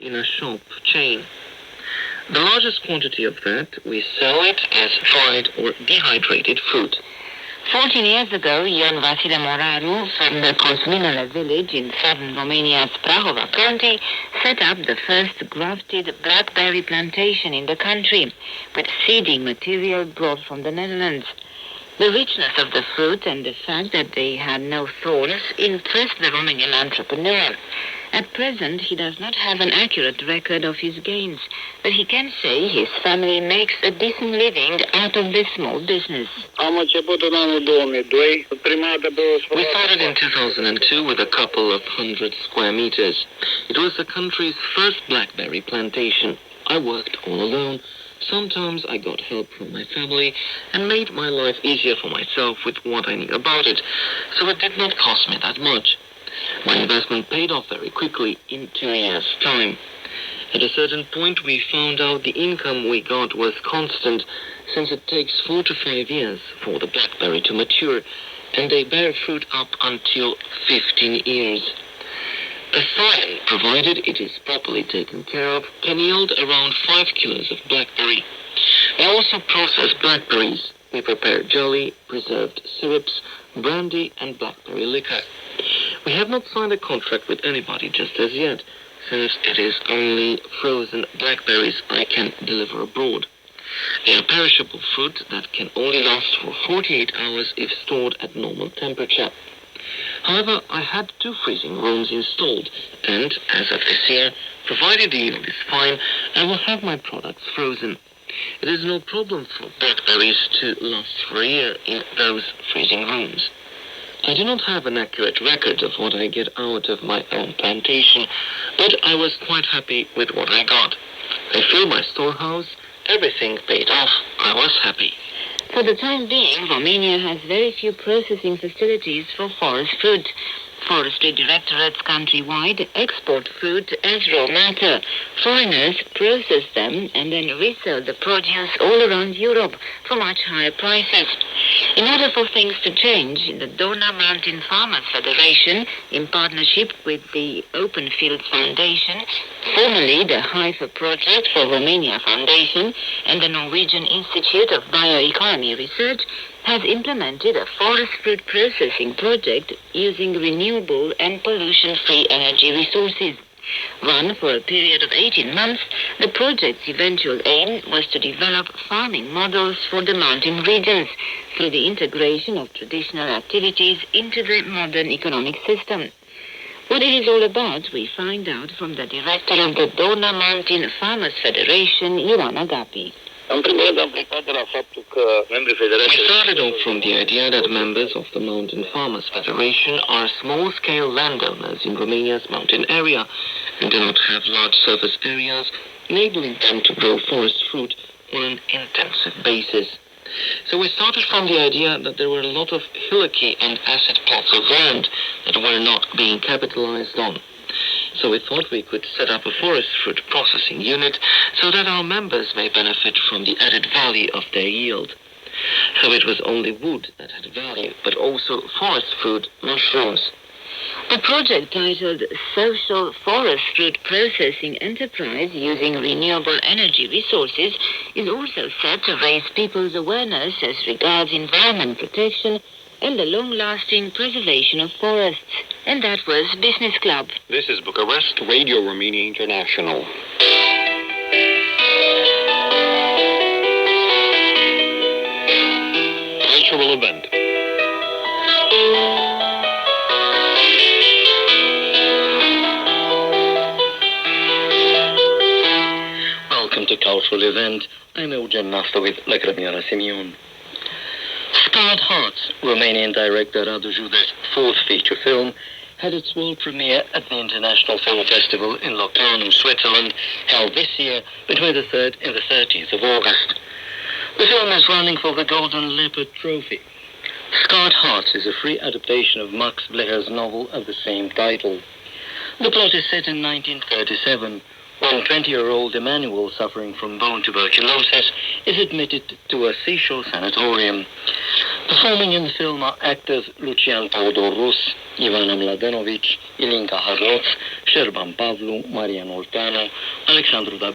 in a shop chain. The largest quantity of that, we sell it as dried or dehydrated fruit. 14 years ago, young Vasile Moraru from the Cosminele village in southern Romania's Prahova county set up the first grafted blackberry plantation in the country with seeding material brought from the Netherlands. The richness of the fruit and the fact that they had no thorns impressed the Romanian entrepreneur. At present, he does not have an accurate record of his gains, but he can say his family makes a decent living out of this small business. We started in 2002 with a couple of 100 square meters. It was the country's first blackberry plantation. I worked all alone. Sometimes I got help from my family and made my life easier for myself with what I knew about it, so it did not cost me that much. My investment paid off very quickly in 2 years' time. At a certain point, we found out the income we got was constant, since it takes 4 to 5 years for the blackberry to mature, and they bear fruit up until 15 years. A scion, provided it is properly taken care of, can yield around 5 kilos of blackberry. We also process blackberries. We prepare jelly, preserved syrups, brandy, and blackberry liquor. We have not signed a contract with anybody just as yet, since it is only frozen blackberries I can deliver abroad. They are perishable fruit that can only last for 48 hours if stored at normal temperature. However, I had 2 freezing rooms installed, and as of this year, provided the yield is fine, I will have my products frozen. It is no problem for blackberries to last for a year in those freezing rooms. I do not have an accurate record of what I get out of my own plantation, but I was quite happy with what I got. I filled my storehouse, everything paid off, I was happy. For the time being, Romania has very few processing facilities for forest fruit. Forestry directorates countrywide export fruit as raw matter. Foreigners process them and then resell the produce all around Europe for much higher prices. In order for things to change, the Dorna Mountain Farmers Federation, in partnership with the Open Fields Foundation, formerly the Haifa Project for Romania Foundation, and the Norwegian Institute of Bioeconomy Research, has implemented a forest fruit processing project using renewable and pollution-free energy resources. Run for a period of 18 months, the project's eventual aim was to develop farming models for the mountain regions through the integration of traditional activities into the modern economic system. What it is all about, we find out from the director of the Dorna Mountain Farmers Federation, Ioan Agapi. We started off from the idea that members of the Mountain Farmers Federation are small-scale landowners in Romania's mountain area and do not have large surface areas, enabling them to grow forest fruit on an intensive basis. So we started from the idea that there were a lot of hillocky and acid plots of land that were not being capitalized on. So we thought we could set up a forest fruit processing unit so that our members may benefit from the added value of their yield. So it was only wood that had value, but also forest fruit, mushrooms. The project, titled Social Forest Fruit Processing Enterprise Using Renewable Energy Resources, is also set to raise people's awareness as regards environment protection and the long-lasting preservation of forests. And that was Business Club. This is Bucharest Radio Romania International. Cultural event. Welcome to Cultural Event. I'm Eugen Nafta with La Grădiniera Simeon. Scarred Hearts, Romanian director Radu Jude's 4th feature film, had its world premiere at the International Film Festival in Locarno, Switzerland, held this year between the 3rd and the 13th of August. The film is running for the Golden Leopard Trophy. Scarred Hearts is a free adaptation of Max Blecher's novel of the same title. The plot is set in 1937, when 20-year-old Emmanuel, suffering from bone tuberculosis, is admitted to a seashore sanatorium. Performing in the film are actors Lucian Teodor Rus, Ivana Mladenovic, Ilinca Harloț, Șerban Pavlu, Marian Olteanu, Alexandru David.